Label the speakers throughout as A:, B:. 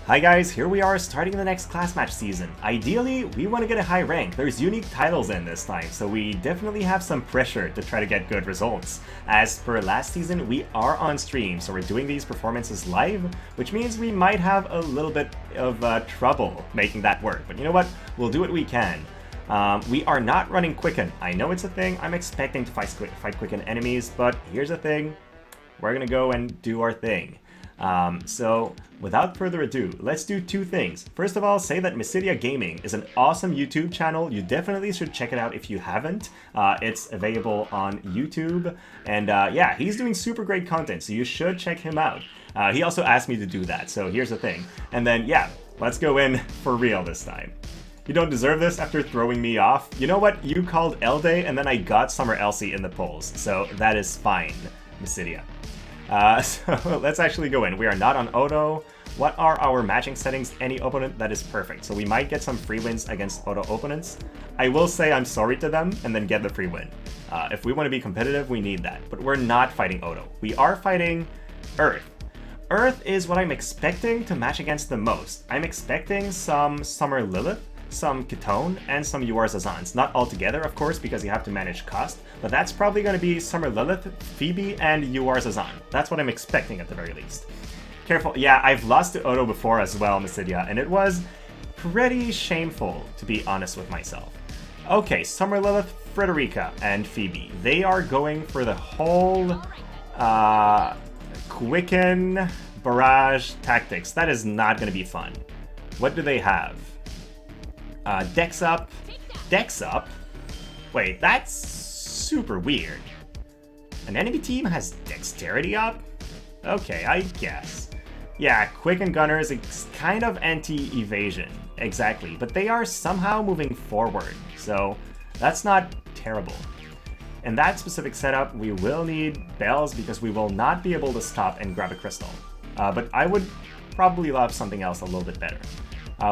A: Hi guys, here we are starting the next class match season. Ideally, we want to get a high rank. There's unique titles in this time, so we definitely have some pressure to try to get good results. As per last season, we are on stream, so we're doing these performances live, which means we might have a little bit of trouble making that work. But you know what? We'll do what we can. We are not running quicken. I know it's a thing. I'm expecting to fight quicken enemies, but here's the thing. We're gonna go and do our thing. So without further ado, let's do two things. First of all, say that Mysidia Gaming is an awesome YouTube channel. You definitely should check it out if you haven't. It's available on YouTube, and yeah, he's doing super great content, so you should check him out. He also asked me to do that, so here's the thing. And then yeah, let's go in for real this time. You don't deserve this after throwing me off. You know what? You called L-Day and then I got Summer Elsie in the polls, so that is fine, Mysidia. So let's actually go in. We are not on auto. What are our matching settings? Any opponent, that is perfect. So we might get some free wins against auto opponents. I will say I'm sorry to them and then get the free win. If we want to be competitive, we need that. But we're not fighting auto. We are fighting Earth. Earth is what I'm expecting to match against the most. I'm expecting some Summer Lilyth, some Ketone, and some UR Zazans. Not all together, of course, because you have to manage cost, but that's probably going to be Summer Lilyth, Phoebe, and UR Zazan. That's what I'm expecting at the very least. Careful. Yeah, I've lost to Odo before as well, Mysidia, and it was pretty shameful, to be honest with myself. Okay, Summer Lilyth, Frederika, and Phoebe. They are going for the whole quicken barrage tactics. That is not going to be fun. What do they have? Dex up. Dex up? Wait, that's super weird. An enemy team has dexterity up? Okay, I guess. Yeah, quicken gunners is kind of anti-evasion. Exactly, but they are somehow moving forward, so that's not terrible. In that specific setup, we will need bells because we will not be able to stop and grab a crystal. But I would probably love something else a little bit better.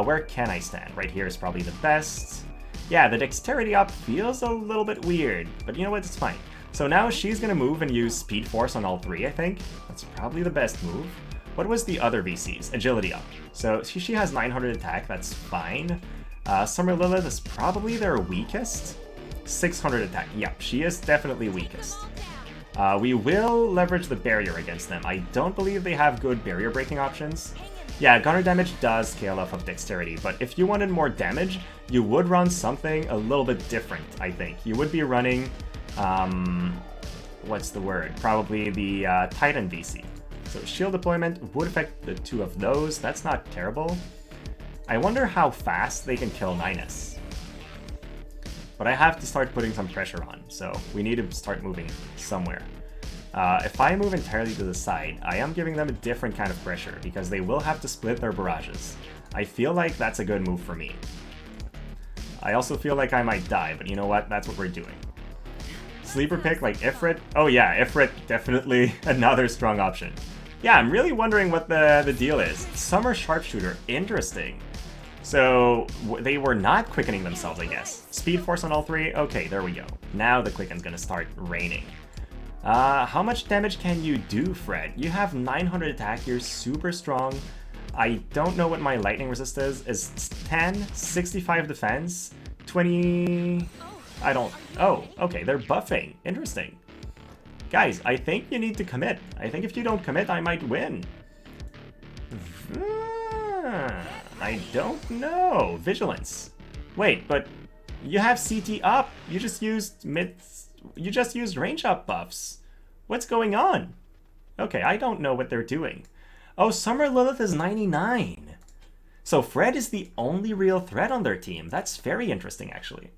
A: Where can I stand? Right here is probably the best. Yeah, the dexterity up feels a little bit weird, but you know what? It's fine. So now she's gonna move and use Speed Force on all three, I think. That's probably the best move. What was the other VCs? Agility up. So she has 900 attack, that's fine. Summer Lilyth is probably their weakest. 600 attack. Yep, she is definitely weakest. We will leverage the barrier against them. I don't believe they have good barrier breaking options. Yeah, gunner damage does scale off of dexterity, but if you wanted more damage, you would run something a little bit different, I think. You would be running, what's the word? Probably the Titan VC. So shield deployment would affect the two of those. That's not terrible. I wonder how fast they can kill 9S. But I have to start putting some pressure on, so we need to start moving somewhere. If I move entirely to the side, I am giving them a different kind of pressure because they will have to split their barrages. I feel like that's a good move for me. I also feel like I might die, but you know what? That's what we're doing. Sleeper pick like Ifrit? Oh yeah, Ifrit, definitely another strong option. Yeah, I'm really wondering what the deal is. Summer Sharpshooter, interesting. So they were not quickening themselves, I guess. Speed Force on all three? Okay, there we go. Now the quicken's gonna start raining. How much damage can you do, Fred? You have 900 attack, you're super strong. I don't know what my lightning resist is. Is 10, 65 defense, 20... I don't... Oh, okay, they're buffing. Interesting. Guys, I think you need to commit. I think if you don't commit, I might win. I don't know. Vigilance. Wait, but you have CT up. You just used range up buffs. What's going on? Okay, I don't know what they're doing. Oh, Summer Lilyth is 99. So Fred is the only real threat on their team. That's very interesting, actually.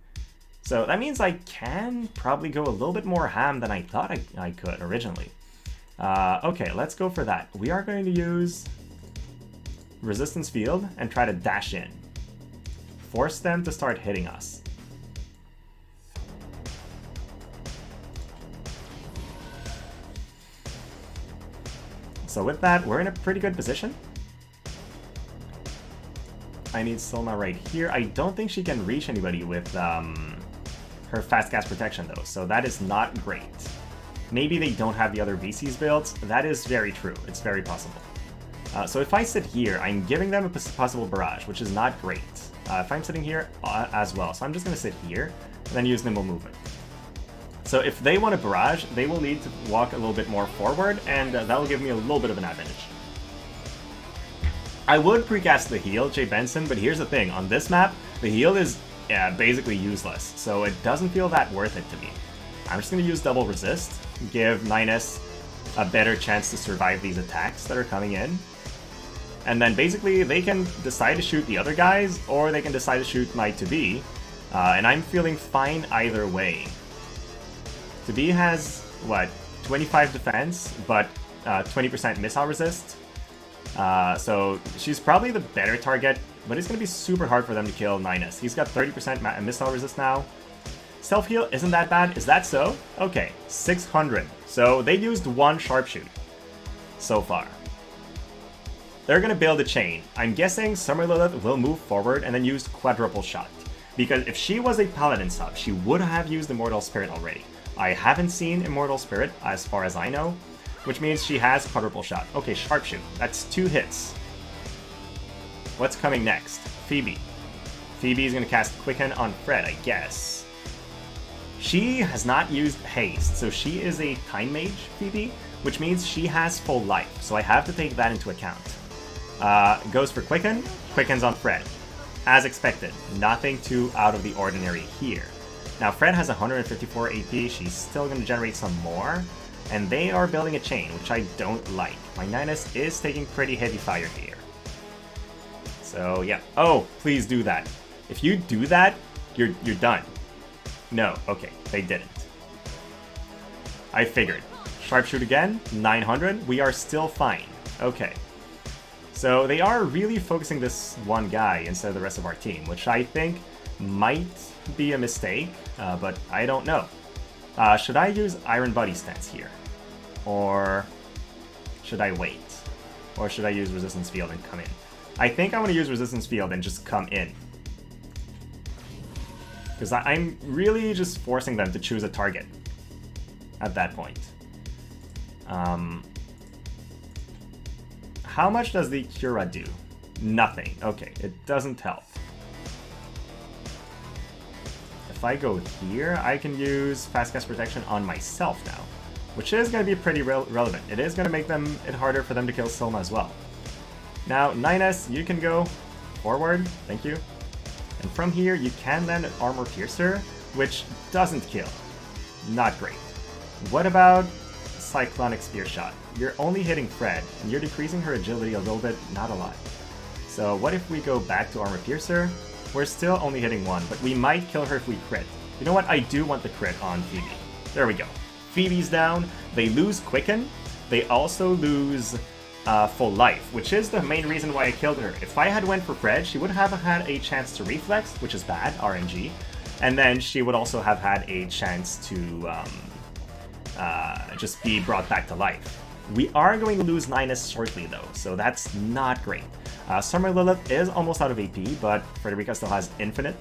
A: So that means I can probably go a little bit more ham than I thought I could originally. Okay, let's go for that. We are going to use Resistance Field and try to dash in. Force them to start hitting us. So with that, we're in a pretty good position. I need Silma right here. I don't think she can reach anybody with her fast gas protection though, so that is not great. Maybe they don't have the other VCs built. That is very true. It's very possible. So if I sit here, I'm giving them a possible barrage, which is not great. If I'm sitting here as well, so I'm just going to sit here and then use nimble movement. So if they want a barrage, they will need to walk a little bit more forward, and that will give me a little bit of an advantage. I would precast the heal, Jay Benson, but here's the thing. On this map, the heal is basically useless, so it doesn't feel that worth it to me. I'm just going to use double resist, give 9S a better chance to survive these attacks that are coming in. And then basically they can decide to shoot the other guys, or they can decide to shoot my 2B, and I'm feeling fine either way. 2B has, what, 25 defense, but 20% missile resist. So she's probably the better target, but it's going to be super hard for them to kill 9S. He's got 30% missile resist now. Self-heal isn't that bad. Is that so? Okay, 600. So they used one sharpshoot so far. They're going to build a chain. I'm guessing Summer Lilyth will move forward and then use quadruple shot. Because if she was a paladin sub, she would have used Immortal Spirit already. I haven't seen Immortal Spirit as far as I know, which means she has quadruple shot. Okay, sharpshoot. That's 2 hits. What's coming next? Phoebe. Phoebe is going to cast Quicken on Fred, I guess. She has not used haste, so she is a time mage, Phoebe, which means she has full life, so I have to take that into account. Goes for Quicken. Quickens on Fred. As expected, nothing too out of the ordinary here. Now, Fred has 154 AP, she's still going to generate some more, and they are building a chain, which I don't like. My 9S is taking pretty heavy fire here. So, yeah. Oh, please do that. If you do that, you're done. No, okay, they didn't. I figured. Sharpshoot again, 900, we are still fine. Okay. So they are really focusing this one guy instead of the rest of our team, which I think might be a mistake, but I don't know. Should I use Iron Body Stance here? Or should I wait? Or should I use Resistance Field and come in? I think I want to use Resistance Field and just come in. Because I'm really just forcing them to choose a target at that point. How much does the Cura do? Nothing. Okay, it doesn't help. If I go here, I can use Fast Cast Protection on myself now, which is going to be pretty relevant. It is going to make it harder for them to kill Silma as well. Now, 9S, you can go forward. Thank you. And from here, you can land an Armor Piercer, which doesn't kill. Not great. What about Cyclonic Spear Shot? You're only hitting Fred, and you're decreasing her agility a little bit, not a lot. So what if we go back to Armor Piercer? We're still only hitting 1, but we might kill her if we crit. You know what? I do want the crit on Phoebe. There we go. Phoebe's down. They lose Quicken. They also lose full life, which is the main reason why I killed her. If I had went for Fred, she would have had a chance to reflex, which is bad, RNG. And then she would also have had a chance to just be brought back to life. We are going to lose 9S shortly though, so that's not great. Summer Lilyth is almost out of AP, but Frederika still has infinite,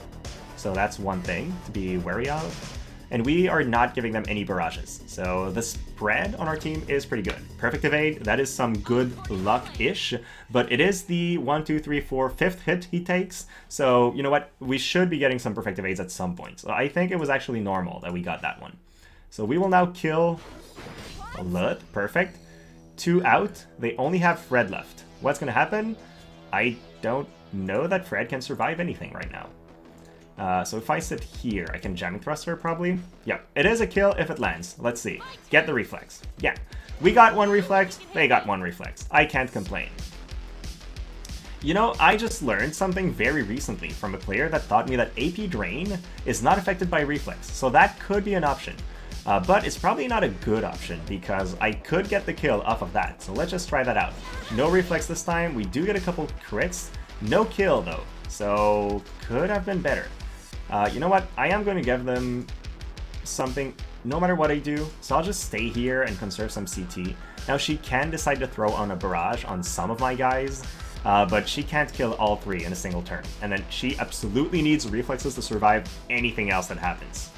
A: so that's one thing to be wary of. And we are not giving them any barrages, so the spread on our team is pretty good. Perfect evade, that is some good luck-ish, but it is the 1, 2, 3, 4, 5th hit he takes, so you know what, we should be getting some perfect evades at some point. So I think it was actually normal that we got that one. So we will now kill Lilyth, perfect. 2 out, they only have Fred left. What's going to happen? I don't know that Fred can survive anything right now. So if I sit here, I can Jamming Thrust her probably. Yeah, it is a kill if it lands. Let's see. Get the reflex. Yeah, we got 1 reflex, they got 1 reflex. I can't complain. You know, I just learned something very recently from a player that taught me that AP Drain is not affected by reflex, so that could be an option. But it's probably not a good option because I could get the kill off of that. So let's just try that out. No reflex this time. We do get a couple crits. No kill though. So could have been better. You know what? I am going to give them something no matter what I do. So I'll just stay here and conserve some CT. Now she can decide to throw on a barrage on some of my guys. But she can't kill all 3 in a single turn. And then she absolutely needs reflexes to survive anything else that happens.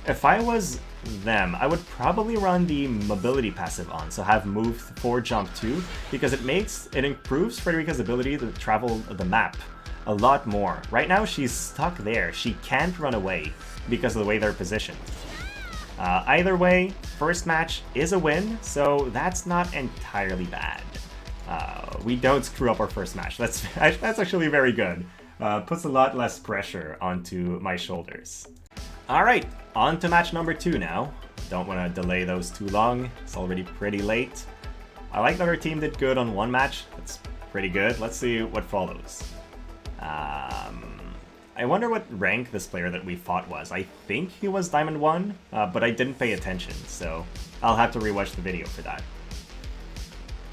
A: If I was them, I would probably run the mobility passive on, so have move 4 jump 2, because it improves Frederika's ability to travel the map a lot more. Right now she's stuck there. She can't run away because of the way they're positioned. Either way, first match is a win, so that's not entirely bad. We don't screw up our first match. That's actually very good. Puts a lot less pressure onto my shoulders. Alright, on to match number 2 now. Don't want to delay those too long. It's already pretty late. I like that our team did good on one match. That's pretty good. Let's see what follows. I wonder what rank this player that we fought was. I think he was Diamond 1, but I didn't pay attention, so I'll have to rewatch the video for that.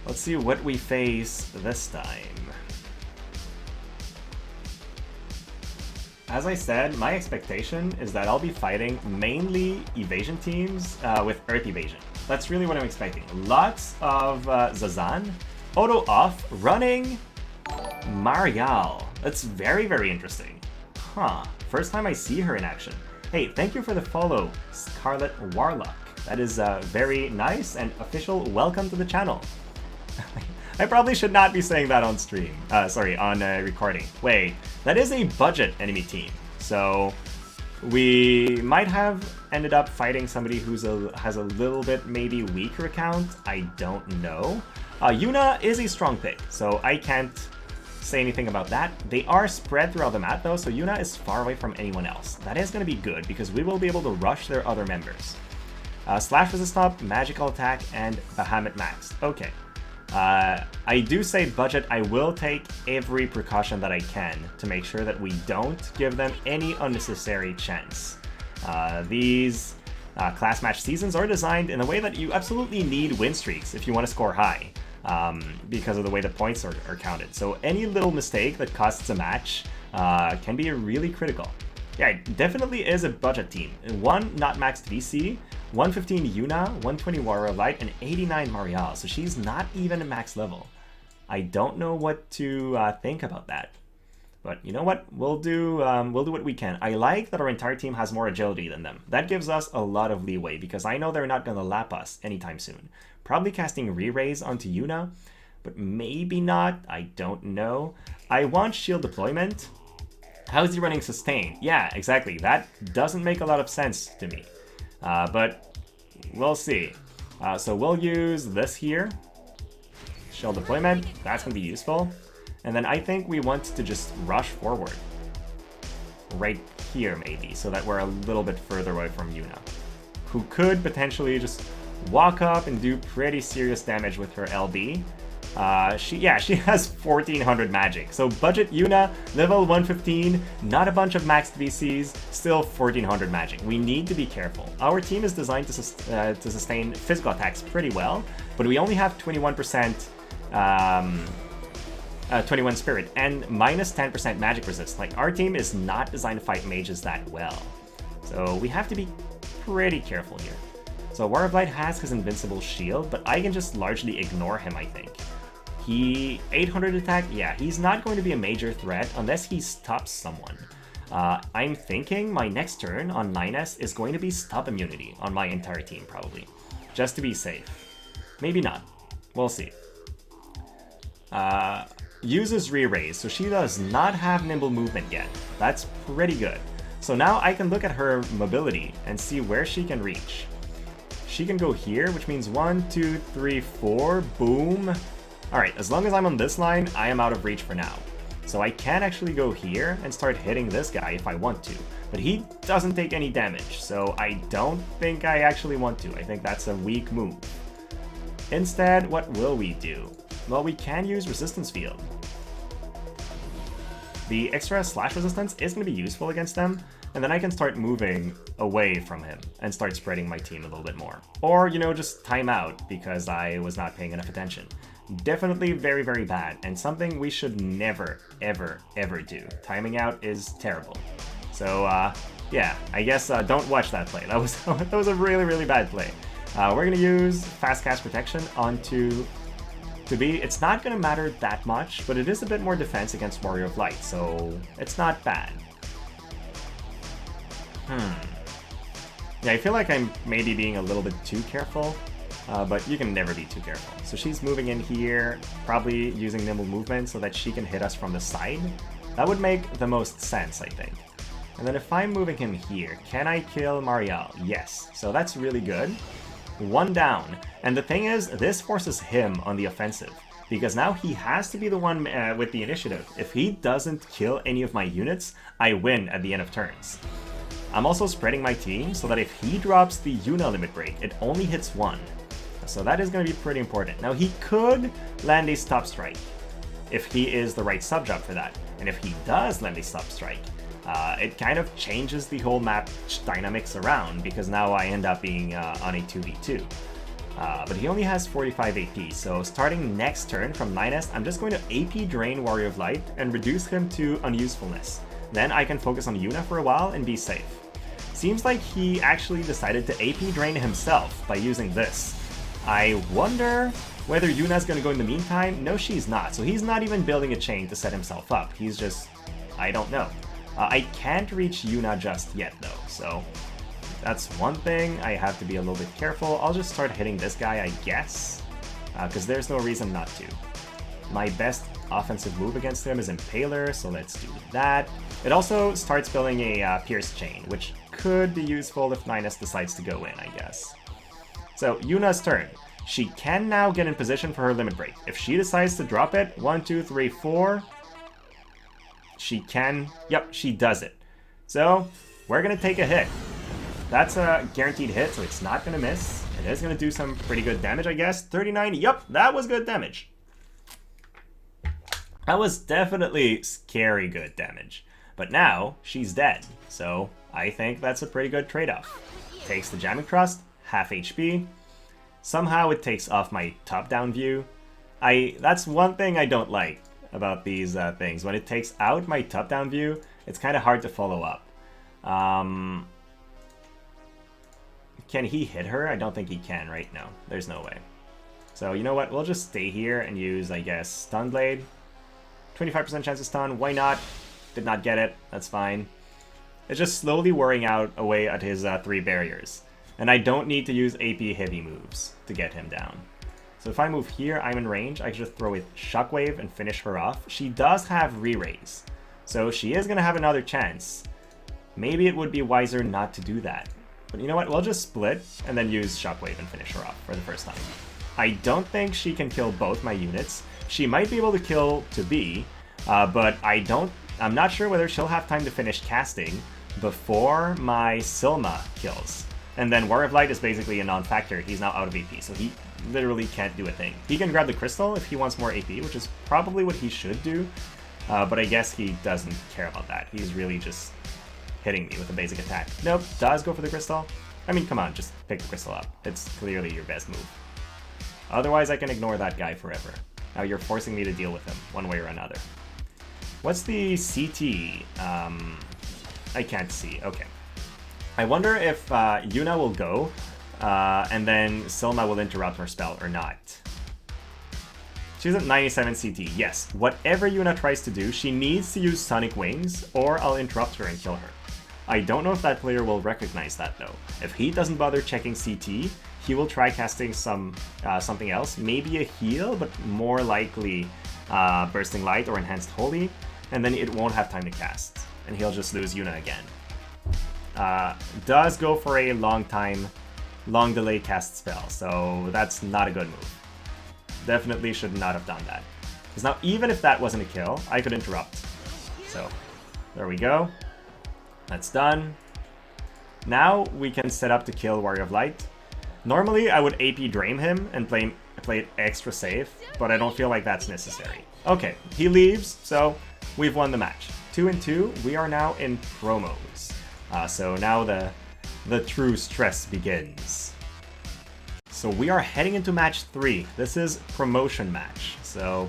A: Let's see what we face this time. As I said, my expectation is that I'll be fighting mainly evasion teams with Earth Evasion. That's really what I'm expecting. Lots of Zazan, auto off, running Mariale. That's very, very interesting. Huh, first time I see her in action. Hey, thank you for the follow, Scarlet Warlock. That is very nice and official welcome to the channel. I probably should not be saying that on stream. On recording. Wait, that is a budget enemy team. So we might have ended up fighting somebody who's has a little bit maybe weaker account. I don't know. Yuna is a strong pick, so I can't say anything about that. They are spread throughout the map though, so Yuna is far away from anyone else. That is going to be good because we will be able to rush their other members. Slash resist up, magical attack, and Bahamut max. Okay. I do say budget. I will take every precaution that I can to make sure that we don't give them any unnecessary chance. These class match seasons are designed in a way that you absolutely need win streaks if you want to score high, because of the way the points are counted. So any little mistake that costs a match can be really critical. Yeah, it definitely is a budget team. 1 not maxed VC, 115 Yuna, 120 Warrior Light, and 89 Mariale. So she's not even a max level. I don't know what to think about that. But you know what? We'll do what we can. I like that our entire team has more agility than them. That gives us a lot of leeway because I know they're not going to lap us anytime soon. Probably casting re-raise onto Yuna, but maybe not. I don't know. I want shield deployment. How is he running sustain? Yeah, exactly. That doesn't make a lot of sense to me. But we'll see. So we'll use this here. Shield deployment. That's going to be useful. And then I think we want to just rush forward. Right here, maybe, so that we're a little bit further away from Yuna, who could potentially just walk up and do pretty serious damage with her LB. She has 1400 magic. So budget Yuna, level 115, not a bunch of maxed VCs, still 1400 magic. We need to be careful. Our team is designed to sustain physical attacks pretty well, but we only have 21%, 21 spirit, and minus 10% magic resist. Like, our team is not designed to fight mages that well. So we have to be pretty careful here. So War of Light has his invincible shield, but I can just largely ignore him, I think. He 800 attack, yeah, he's not going to be a major threat unless he stops someone. I'm thinking my next turn on 9S is going to be stop immunity on my entire team, probably. Just to be safe. Maybe not. We'll see. Uses re-raise, so she does not have nimble movement yet. That's pretty good. So now I can look at her mobility and see where she can reach. She can go here, which means 1, 2, 3, 4, boom. Alright, as long as I'm on this line, I am out of reach for now. So I can actually go here and start hitting this guy if I want to. But he doesn't take any damage, so I don't think I actually want to. I think that's a weak move. Instead, what will we do? Well, we can use Resistance Field. The extra slash resistance is going to be useful against them, and then I can start moving away from him and start spreading my team a little bit more. Or, you know, just time out because I was not paying enough attention. Definitely very, very bad, and something we should never, ever, ever do. Timing out is terrible. So, yeah, I guess don't watch that play. That was a really, really bad play. We're going to use Fast Cast Protection onto Phoebe. It's not going to matter that much, but it is a bit more defense against Warrior of Light, so it's not bad. Yeah, I feel like I'm maybe being a little bit too careful, but you can never be too careful. So she's moving in here, probably using nimble movement so that she can hit us from the side. That would make the most sense, I think. And then if I'm moving him here, can I kill Mariale? Yes. So that's really good. 1 down. And the thing is, this forces him on the offensive, because now he has to be the one with the initiative. If he doesn't kill any of my units, I win at the end of turns. I'm also spreading my team so that if he drops the Yuna limit break, it only hits 1. So that is going to be pretty important. Now he could land a stop strike if he is the right sub job for that. And if he does land a stop strike, it kind of changes the whole map dynamics around, because now I end up being on a 2v2. But he only has 45 AP, so starting next turn from 9S, I'm just going to AP drain Warrior of Light and reduce him to unusefulness. Then I can focus on Yuna for a while and be safe. Seems like he actually decided to AP drain himself by using this. I wonder whether Yuna's going to go in the meantime. No, she's not. So he's not even building a chain to set himself up. He's just... I don't know. I can't reach Yuna just yet, though. So that's one thing. I have to be a little bit careful. I'll just start hitting this guy, I guess. Because there's no reason not to. My best offensive move against him is Impaler, so let's do that. It also starts building a Pierce Chain, which could be useful if 9S decides to go in, I guess. So, Yuna's turn. She can now get in position for her limit break. If she decides to drop it, 1, 2, 3, 4, she can... Yep, she does it. So, we're going to take a hit. That's a guaranteed hit, so it's not going to miss. It is going to do some pretty good damage, I guess. 39, yep, that was good damage. That was definitely scary good damage. But now, she's dead. So, I think that's a pretty good trade-off. Takes the Jamming Trust, half HP. Somehow it takes off my top-down view. That's one thing I don't like about these things. When it takes out my top-down view, it's kind of hard to follow up. Can he hit her? I don't think he can, right? No, there's no way. So, you know what? We'll just stay here and use, I guess, Stun Blade. 25% chance of stun. Why not? Did not get it. That's fine. It's just slowly wearing out away at his 3 barriers. And I don't need to use AP heavy moves to get him down. So if I move here, I'm in range. I can just throw with Shockwave and finish her off. She does have re-raise, so she is going to have another chance. Maybe it would be wiser not to do that. But you know what? We'll just split and then use Shockwave and finish her off for the first time. I don't think she can kill both my units. She might be able to kill to B, but I'm not sure whether she'll have time to finish casting before my Sylma kills. And then Warrior of Light is basically a non-factor. He's now out of AP, so he literally can't do a thing. He can grab the crystal if he wants more AP, which is probably what he should do, but I guess he doesn't care about that. He's really just hitting me with a basic attack. Nope, does go for the crystal. I mean, come on, just pick the crystal up. It's clearly your best move. Otherwise, I can ignore that guy forever. Now you're forcing me to deal with him, one way or another. What's the CT? I can't see. Okay. I wonder if Yuna will go, and then Sylma will interrupt her spell or not. She's at 97 CT. Yes, whatever Yuna tries to do, she needs to use Sonic Wings, or I'll interrupt her and kill her. I don't know if that player will recognize that, though. If he doesn't bother checking CT, he will try casting something else, maybe a heal, but more likely Bursting Light or Enhanced Holy, and then it won't have time to cast, and he'll just lose Yuna again. Does go for a long delay cast spell, so that's not a good move. Definitely should not have done that. Because now, even if that wasn't a kill, I could interrupt. So, there we go. That's done. Now, we can set up to kill Warrior of Light. Normally, I would AP Drain him and play it extra safe, but I don't feel like that's necessary. Okay, he leaves, so we've won the match. 2-2, we are now in promos. So now the true stress begins. So we are heading into match 3. This is promotion match. So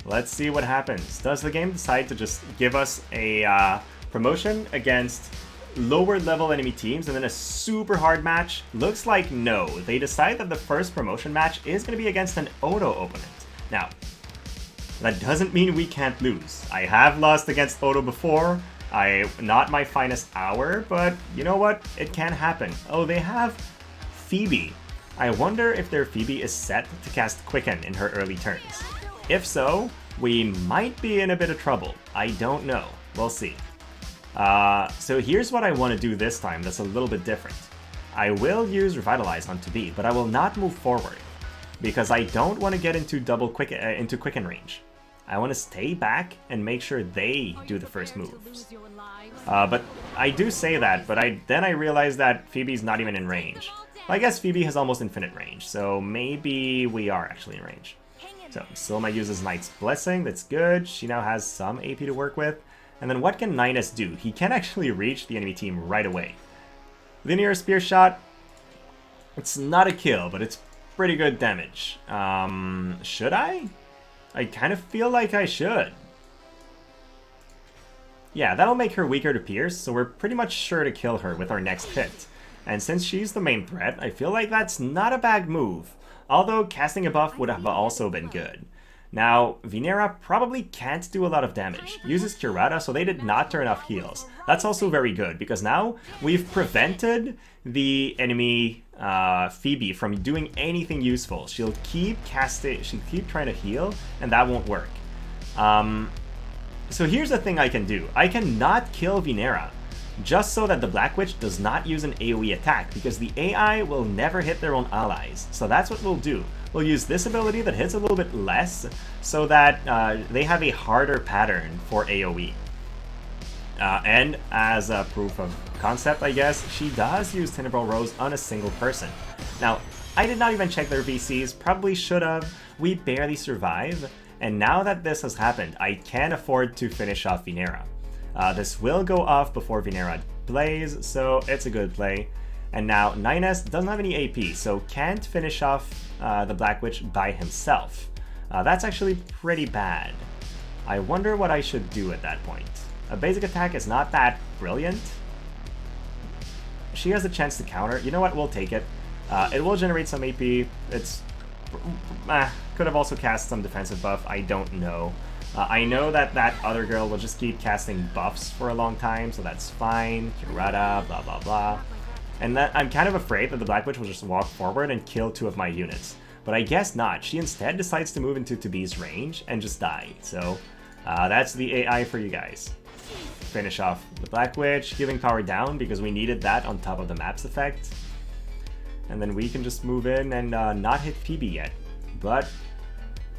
A: let's see what happens. Does the game decide to just give us a promotion against lower level enemy teams and then a super hard match? Looks like no. They decide that the first promotion match is going to be against an Odo opponent. Now, that doesn't mean we can't lose. I have lost against Odo before. Not my finest hour, but you know what? It can happen. Oh, they have Phoebe. I wonder if their Phoebe is set to cast Quicken in her early turns. If so, we might be in a bit of trouble. I don't know. We'll see. So here's what I want to do this time that's a little bit different. I will use Revitalize on 2B, but I will not move forward because I don't want to get into into Quicken range. I want to stay back and make sure they do the first moves. But I do say that, but then I realize that Phoebe's not even in range. Well, I guess Phoebe has almost infinite range, so maybe we are actually in range. So Silma uses Knight's Blessing, that's good. She now has some AP to work with. And then what can Ninus do? He can actually reach the enemy team right away. Linear Spear Shot, it's not a kill, but it's pretty good damage. Should I? I kind of feel like I should. Yeah, that'll make her weaker to pierce, so we're pretty much sure to kill her with our next hit. And since she's the main threat, I feel like that's not a bad move. Although casting a buff would have also been good. Now, Vinera probably can't do a lot of damage. Uses Curata, so they did not turn off heals. That's also very good, because now we've prevented the enemy Phoebe from doing anything useful. She'll keep trying to heal, and that won't work. So here's the thing I can do. I cannot kill Vinera, just so that the Black Witch does not use an AoE attack, because the AI will never hit their own allies. So that's what we'll do. We'll use this ability that hits a little bit less, so that they have a harder pattern for AoE. And as a proof of concept, I guess, she does use Tenebral Rose on a single person. Now, I did not even check their VCs, probably should have. We barely survive, and now that this has happened, I can afford to finish off Vinera. This will go off before Vinera plays, so it's a good play. And now Ninus doesn't have any AP, so can't finish off the Black Witch by himself. That's actually pretty bad. I wonder what I should do at that point. A basic attack is not that brilliant. She has a chance to counter. You know what? We'll take it. It will generate some AP. It's could have also cast some defensive buff. I don't know. I know that that other girl will just keep casting buffs for a long time, so that's fine. Curata, blah, blah, blah. And that I'm kind of afraid that the Black Witch will just walk forward and kill 2 of my units. But I guess not. She instead decides to move into 2B's range and just die. So that's the AI for you guys. Finish off the Black Witch, giving power down because we needed that on top of the map's effect. And then we can just move in and not hit Phoebe yet. But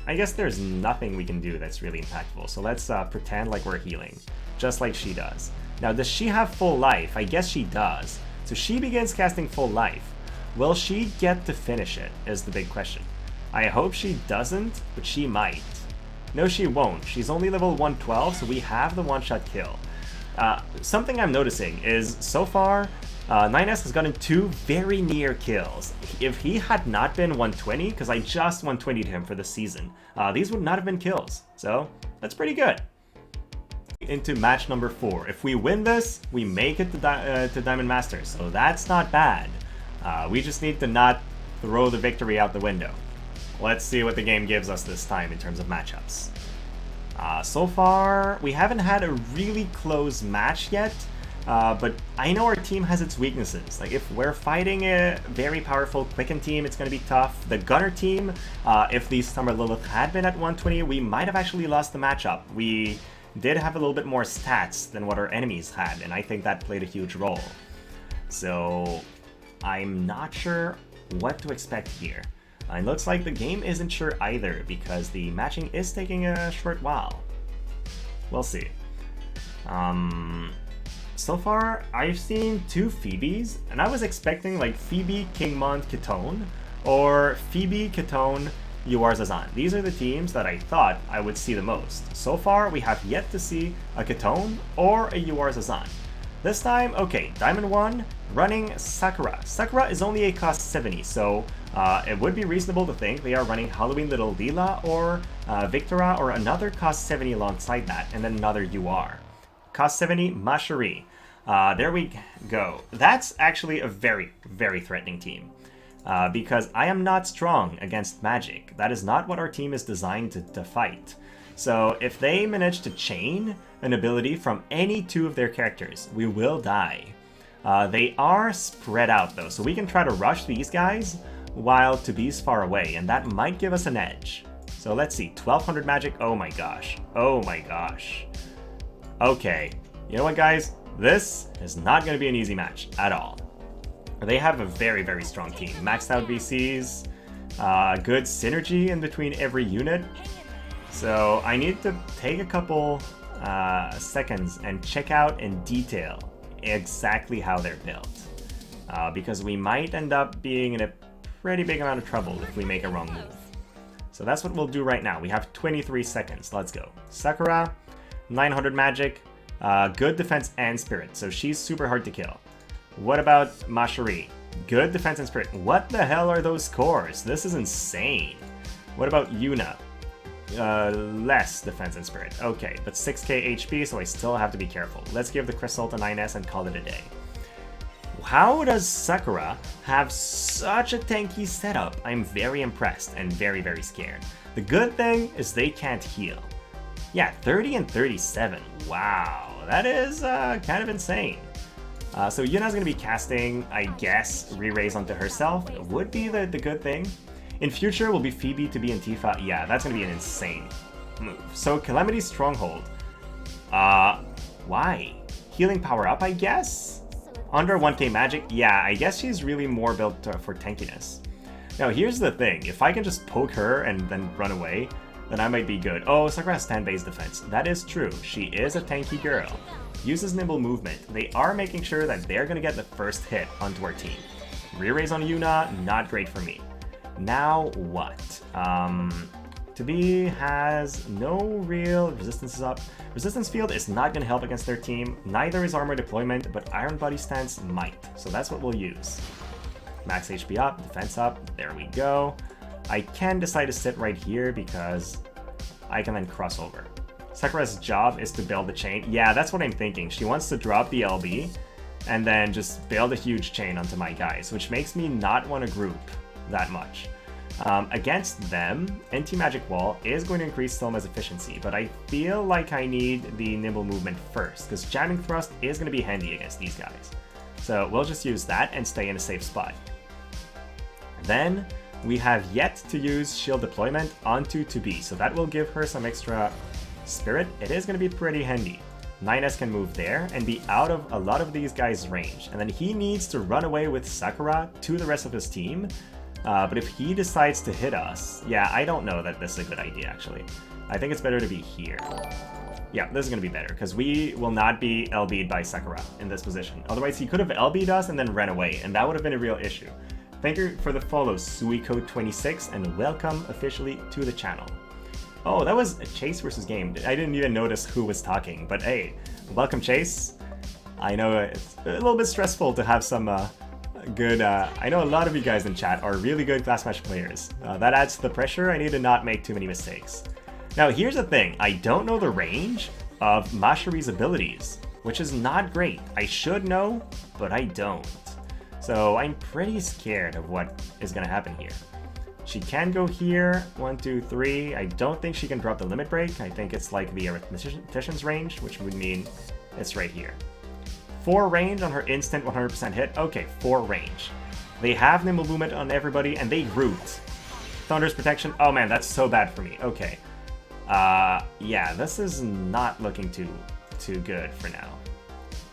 A: I guess there's nothing we can do that's really impactful. So let's pretend like we're healing, just like she does. Now, does she have full life? I guess she does. So she begins casting full life. Will she get to finish it, is the big question. I hope she doesn't, but she might. No, she won't. She's only level 112, so we have the one-shot kill. Something I'm noticing is, so far, Ninus has gotten 2 very near kills. If he had not been 120, because I just 120'd him for the season, these would not have been kills. So, that's pretty good. Into match number 4. If we win this, we make it to Diamond Masters, so that's not bad. We just need to not throw the victory out the window. Let's see what the game gives us this time in terms of matchups. So far, we haven't had a really close match yet, but I know our team has its weaknesses. Like, if we're fighting a very powerful Quicken team, it's going to be tough. The Gunner team, if the Summer Lilyth had been at 120, we might have actually lost the matchup. We did have a little bit more stats than what our enemies had, and I think that played a huge role. So, I'm not sure what to expect here. It looks like the game isn't sure either, because the matching is taking a short while. We'll see. So far, I've seen 2 Phoebes, and I was expecting like Phoebe, Kingmont, Kitone, or Phoebe, Kitone, Yuarzazan. These are the teams that I thought I would see the most. So far, we have yet to see a Kitone or a Yuarzazan. This time, okay, Diamond 1, running Sakura. Sakura is only a cost 70, so it would be reasonable to think they are running Halloween Little Lila or Victora or another cost 70 alongside that, and then another UR. Cost 70, Macherie. There we go. That's actually a very, very threatening team. Because I am not strong against magic. That is not what our team is designed to fight. So if they manage to chain an ability from any two of their characters, we will die. They are spread out though, so we can try to rush these guys while Tobi's far away, and that might give us an edge. So let's see, 1200 magic, oh my gosh, oh my gosh. Okay, you know what guys, this is not going to be an easy match at all. They have a very, very strong team, maxed out VCs, good synergy in between every unit. So I need to take a couple seconds and check out in detail exactly how they're built. Because we might end up being in a pretty big amount of trouble if we make a wrong move. So that's what we'll do right now. We have 23 seconds. Let's go. Sakura, 900 magic, good defense and spirit. So she's super hard to kill. What about Macherie? Good defense and spirit. What the hell are those scores? This is insane. What about Yuna? Less defense and spirit. Okay, but 6k HP, so I still have to be careful. Let's give the Crystal to 9s and call it a day. How does Sakura have such a tanky setup? I'm very impressed and very, very scared. The good thing is they can't heal. Yeah, 30 and 37. Wow, that is kind of insane. So Yuna's going to be casting, I guess, re-raise onto herself. It would be the good thing. In future, will be Phoebe to be in Tifa. Yeah, that's going to be an insane move. So Calamity's Stronghold. Why? Healing power up, I guess? Under 1k magic? Yeah, I guess she's really more built for tankiness. Now, here's the thing. If I can just poke her and then run away, then I might be good. Oh, Sakura has 10 base defense. That is true. She is a tanky girl. Uses nimble movement. They are making sure that they're going to get the first hit onto our team. Re-raise on Yuna, not great for me. Now what? Tobi has no real resistances up. Resistance field is not going to help against their team. Neither is armor deployment, but Iron Body Stance might. So that's what we'll use. Max HP up, defense up. There we go. I can decide to sit right here because I can then cross over. Sakura's job is to build the chain. Yeah, that's what I'm thinking. She wants to drop the LB and then just build a huge chain onto my guys, which makes me not want to group that much. Against them, anti-magic wall is going to increase Selma's efficiency, but I feel like I need the nimble movement first, because jamming thrust is going to be handy against these guys. So we'll just use that and stay in a safe spot. Then we have yet to use shield deployment onto Tobi, so that will give her some extra spirit. It is going to be pretty handy. 9s can move there and be out of a lot of these guys' range, and then he needs to run away with Sakura to the rest of his team. But if he decides to hit us, yeah, I don't know that this is a good idea, actually. I think it's better to be here. Yeah, this is going to be better, because we will not be LB'd by Sakura in this position. Otherwise, he could have LB'd us and then ran away, and that would have been a real issue. Thank you for the follow, Suiko26, and welcome officially to the channel. Oh, that was a Chase versus Game. I didn't even notice who was talking, but hey, welcome Chase. I know it's a little bit stressful to have some good, I know a lot of you guys in chat are really good class match players. That adds to the pressure. I need to not make too many mistakes. Now here's the thing, I don't know the range of Macherie's abilities, which is not great. I should know, but I don't. So I'm pretty scared of what is going to happen here. She can go here, 1, 2, 3. I don't think she can drop the limit break. I think it's like the arithmetician's range, which would mean it's right here. 4 range on her instant 100% hit. Okay, 4 range. They have nimble movement on everybody, and they root. Thunder's protection. Oh man, that's so bad for me. Okay. Yeah, this is not looking too good for now.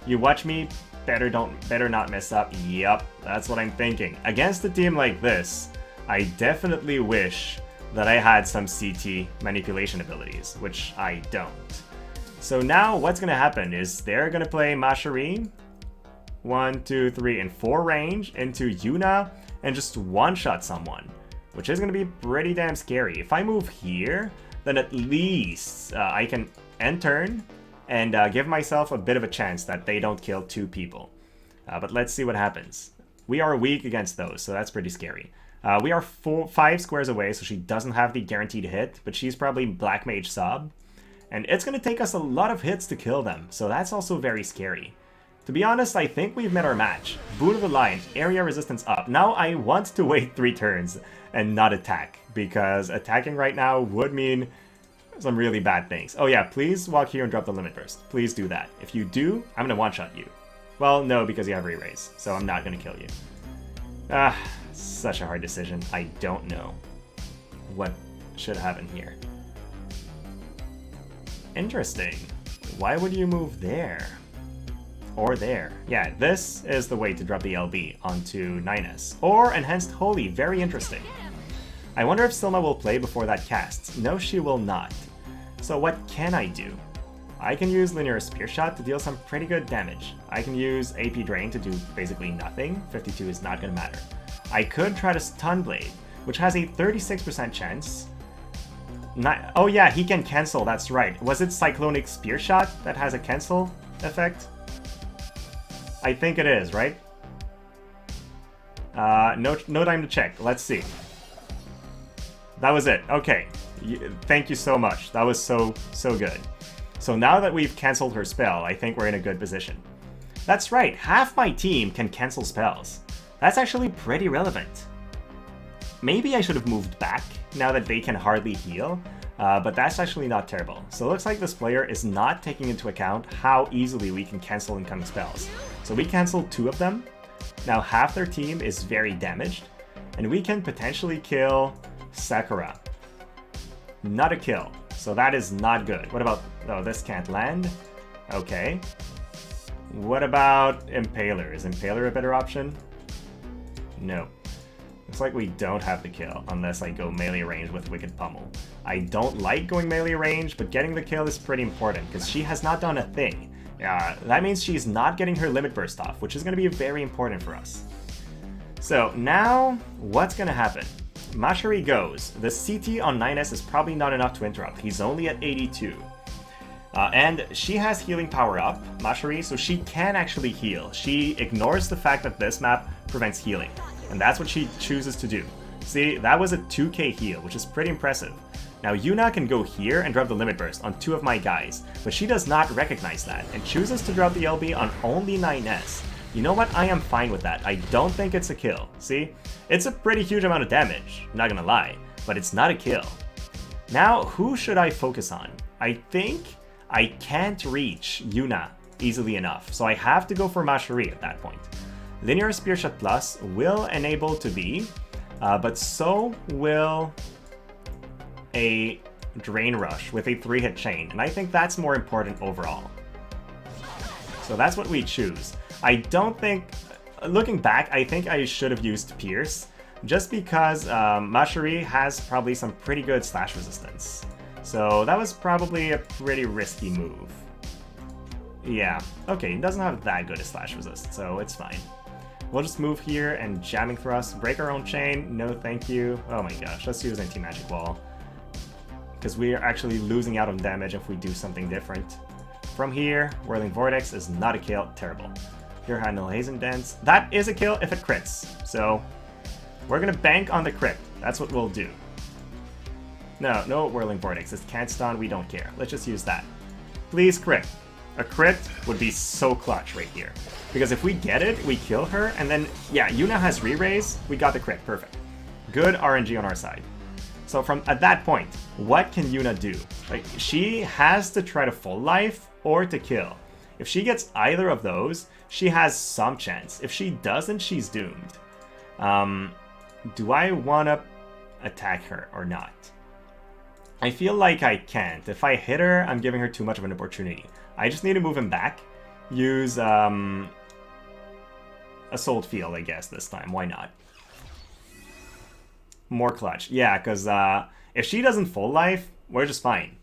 A: You watch me. Better not mess up. Yup, that's what I'm thinking. Against a team like this, I definitely wish that I had some CT manipulation abilities, which I don't. So now what's going to happen is they're going to play Macherie, 1, 2, 3, and 4 range into Yuna and just one-shot someone, which is going to be pretty damn scary. If I move here, then at least I can end turn and give myself a bit of a chance that they don't kill 2 people. But let's see what happens. We are weak against those, so that's pretty scary. We are 5 squares away, so she doesn't have the guaranteed hit, but she's probably Black Mage sub. And it's going to take us a lot of hits to kill them, so that's also very scary. To be honest, I think we've met our match. Boot of the line, area resistance up. Now I want to wait 3 turns and not attack, because attacking right now would mean some really bad things. Oh yeah, please walk here and drop the limit burst. Please do that. If you do, I'm gonna one-shot you. Well, no, because you have re-raise, so I'm not gonna kill you. Ah, such a hard decision. I don't know what should happen here. Interesting. Why would you move there? Or there. Yeah, this is the way to drop the LB onto 9S. Or Enhanced Holy, very interesting. I wonder if Silma will play before that casts. No, she will not. So what can I do? I can use Linear Spear Shot to deal some pretty good damage. I can use AP Drain to do basically nothing. 52 is not going to matter. I could try to Stun Blade, which has a 36% chance. Oh yeah, he can cancel, that's right. Was it Cyclonic Spear Shot that has a cancel effect? I think it is, right? No time to check. Let's see. That was it. Okay. Thank you so much. That was so good. So now that we've canceled her spell, I think we're in a good position. That's right. Half my team can cancel spells. That's actually pretty relevant. Maybe I should have moved back now that they can hardly heal, but that's actually not terrible. So it looks like this player is not taking into account how easily we can cancel incoming spells. So we canceled 2 of them. Now half their team is very damaged, and we can potentially kill Sakura. Not a kill, so that is not good. What about... Oh, this can't land? Okay. What about Impaler? Is Impaler a better option? No. Looks like we don't have the kill, unless I go melee range with Wicked Pummel. I don't like going melee range, but getting the kill is pretty important, because she has not done a thing. That means she's not getting her limit burst off, which is going to be very important for us. So now, what's going to happen? Macherie goes. The CT on 9S is probably not enough to interrupt. He's only at 82. And she has healing power up, Macherie, so she can actually heal. She ignores the fact that this map prevents healing, and that's what she chooses to do. See, that was a 2k heal, which is pretty impressive. Now Yuna can go here and drop the limit burst on 2 of my guys, but she does not recognize that, and chooses to drop the LB on only 9S. You know what? I am fine with that. I don't think it's a kill. See? It's a pretty huge amount of damage, not gonna lie, but it's not a kill. Now, who should I focus on? I think I can't reach Yuna easily enough, so I have to go for Macherie at that point. Linear Spear Shot Plus will enable to be, but so will a Drain Rush with a 3-hit chain, and I think that's more important overall. So that's what we choose. I don't think, looking back, I think I should have used Pierce, just because Macherie has probably some pretty good slash resistance. So that was probably a pretty risky move. Yeah, okay, it doesn't have that good a slash resist, so it's fine. We'll just move here and Jamming Thrust, break our own chain, no thank you. Oh my gosh, let's use Anti-Magic Wall, because we are actually losing out on damage if we do something different. From here, Whirling Vortex is not a kill, terrible. Here, Handle Hazen Dance. That is a kill if it crits. So, we're gonna bank on the crit. That's what we'll do. No Whirling Vortex. This can't stun, we don't care. Let's just use that. Please crit. A crit would be so clutch right here. Because if we get it, we kill her, and then, yeah, Yuna has re-raise, we got the crit, perfect. Good RNG on our side. So at that point, what can Yuna do? Like, she has to try to full life or to kill. If she gets either of those, she has some chance. If she doesn't, she's doomed. Do I want to attack her or not? I feel like I can't. If I hit her, I'm giving her too much of an opportunity. I just need to move him back. Use Assault Field, I guess, this time. Why not? More clutch. Yeah, because if she doesn't full life, we're just fine.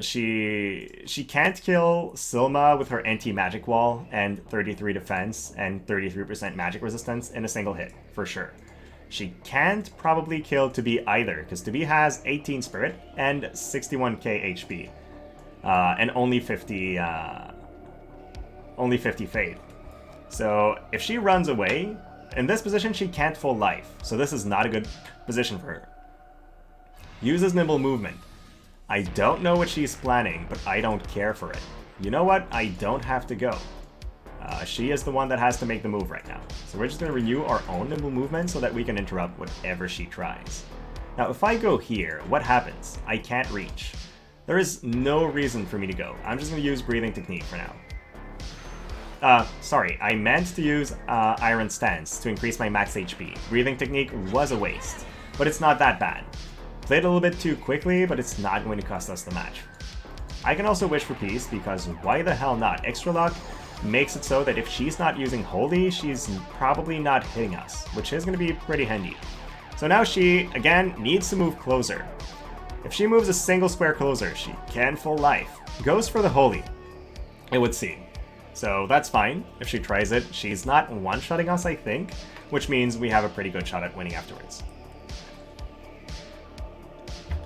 A: She can't kill Silma with her anti-magic wall and 33 defense and 33% magic resistance in a single hit, for sure. She can't probably kill To Be either, because To Be has 18 spirit and 61k HP. And only 50 faith. So if she runs away, in this position she can't full life. So this is not a good position for her. Uses nimble movement. I don't know what she's planning, but I don't care for it. You know what? I don't have to go. She is the one that has to make the move right now. So we're just going to renew our own nimble movement so that we can interrupt whatever she tries. Now, if I go here, what happens? I can't reach. There is no reason for me to go. I'm just going to use Breathing Technique for now. Sorry, I meant to use Iron Stance to increase my max HP. Breathing Technique was a waste, but it's not that bad. Played a little bit too quickly, but it's not going to cost us the match. I can also wish for peace, because why the hell not? Extra luck makes it so that if she's not using Holy, she's probably not hitting us, which is going to be pretty handy. So now she, again, needs to move closer. If she moves a single square closer, she can full life. Goes for the Holy, it would seem. So that's fine. If she tries it, she's not one-shotting us, I think, which means we have a pretty good shot at winning afterwards.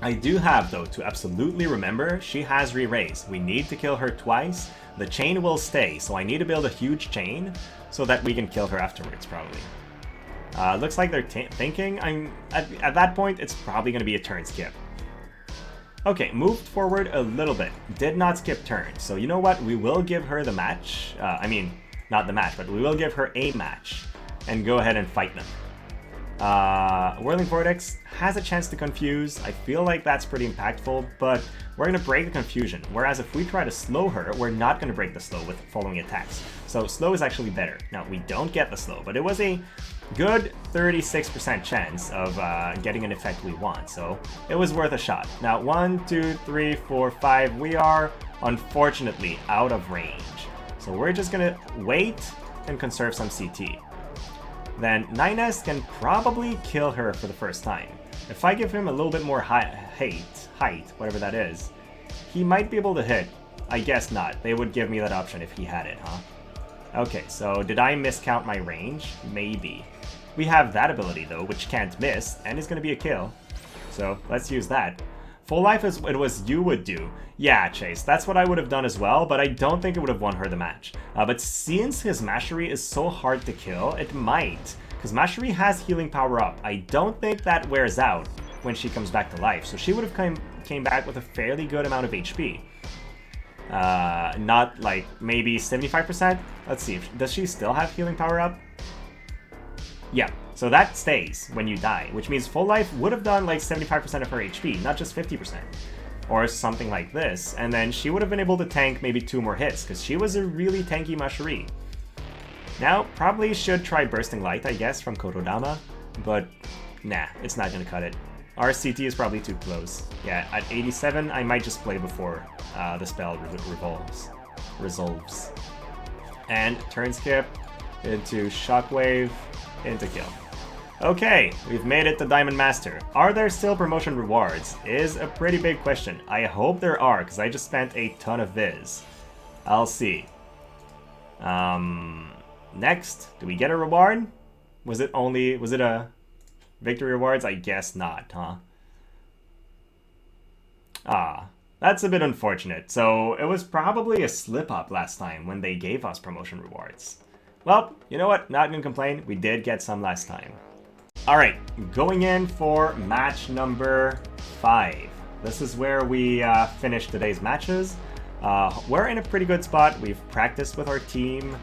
A: I do have, though, to absolutely remember, she has re-raise. We need to kill her twice. The chain will stay, so I need to build a huge chain so that we can kill her afterwards, probably. Looks like they're thinking at that point, it's probably going to be a turn skip. Okay, moved forward a little bit. Did not skip turns. So you know what? We will give her the match. I mean, not the match, but we will give her a match and go ahead and fight them. Whirling Vortex has a chance to confuse. I feel like that's pretty impactful, but we're going to break the confusion. Whereas if we try to slow her, we're not going to break the slow with following attacks. So slow is actually better. Now, we don't get the slow, but it was a good 36% chance of getting an effect we want, so it was worth a shot. Now, 1, 2, 3, 4, 5, we are unfortunately out of range. So we're just going to wait and conserve some CT. Then 9S can probably kill her for the first time. If I give him a little bit more height, whatever that is, he might be able to hit. I guess not. They would give me that option if he had it, huh? Okay, so did I miscount my range? Maybe. We have that ability, though, which can't miss, and is going to be a kill. So let's use that. Full life is what it was you would do. Yeah, Chase, that's what I would have done as well, but I don't think it would have won her the match. But since his Macherie is so hard to kill, it might. Because Macherie has healing power up. I don't think that wears out when she comes back to life. So she would have came back with a fairly good amount of HP. Not like maybe 75%? Let's see, does she still have healing power up? Yeah, so that stays when you die, which means full life would have done like 75% of her HP, not just 50%. Or something like this, and then she would have been able to tank maybe 2 more hits, because she was a really tanky Macherie. Now, probably should try Bursting Light, I guess, from Kododama, but nah, it's not gonna cut it. Our CT is probably too close. Yeah, at 87, I might just play before the spell resolves. And turn skip into Shockwave into kill. Okay, we've made it to Diamond Master. Are there still promotion rewards? Is a pretty big question. I hope there are, because I just spent a ton of Viz. I'll see. Next, do we get a reward? Was it a victory rewards? I guess not, huh? Ah, that's a bit unfortunate. So it was probably a slip-up last time when they gave us promotion rewards. Well, you know what? Not gonna complain. We did get some last time. Alright, going in for match number 5. This is where we finish today's matches. We're in a pretty good spot. We've practiced with our team.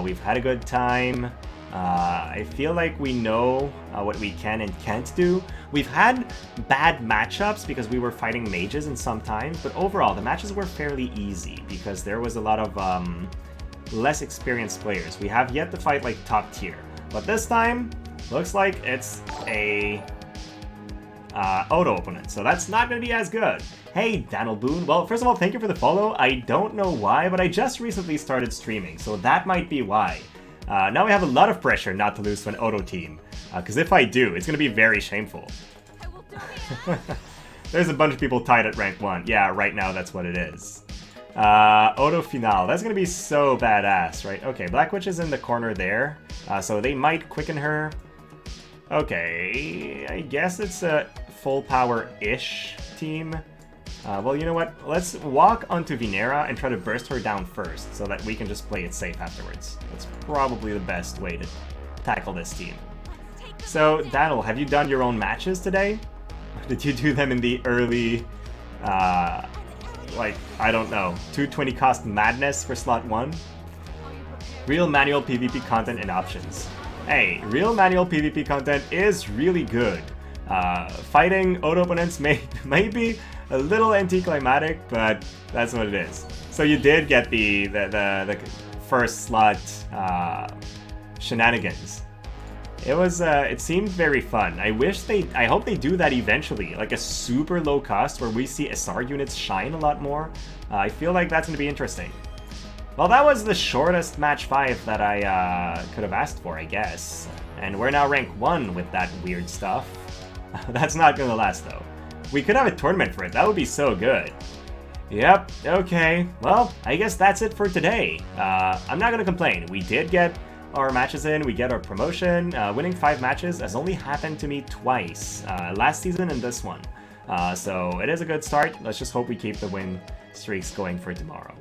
A: We've had a good time. I feel like we know what we can and can't do. We've had bad matchups because we were fighting mages in some times, but overall the matches were fairly easy because there was a lot of less experienced players. We have yet to fight like top tier, but this time looks like it's a auto opponent, so that's not going to be as good. Hey, Daniel Boone. Well, first of all, thank you for the follow. I don't know why, but I just recently started streaming, so that might be why. Now we have a lot of pressure not to lose to an auto team, because if I do, it's going to be very shameful. There's a bunch of people tied at rank 1. Yeah, right now that's what it is. Auto Finale. That's going to be so badass, right? Okay, Black Witch is in the corner there, so they might quicken her. Okay, I guess it's a full power-ish team. Well, you know what? Let's walk onto Vinera and try to burst her down first so that we can just play it safe afterwards. That's probably the best way to tackle this team. So, Daniel, have you done your own matches today? Or did you do them in the early, like, I don't know, 220 cost madness for slot 1? Real manual PvP content and options. Hey, real manual PvP content is really good. Fighting auto opponents may be A little anticlimactic, but that's what it is. So you did get the first slot shenanigans. It seemed very fun. I hope they do that eventually, like a super low cost where we see SR units shine a lot more. I feel like that's going to be interesting. Well, that was the shortest match 5 that I could have asked for, I guess. And we're now rank 1 with that weird stuff. That's not going to last, though. We could have a tournament for it. That would be so good. Yep, okay. Well, I guess that's it for today. I'm not going to complain. We did get our matches in, we get our promotion. Winning 5 matches has only happened to me twice, last season and this one. So it is a good start. Let's just hope we keep the win streaks going for tomorrow.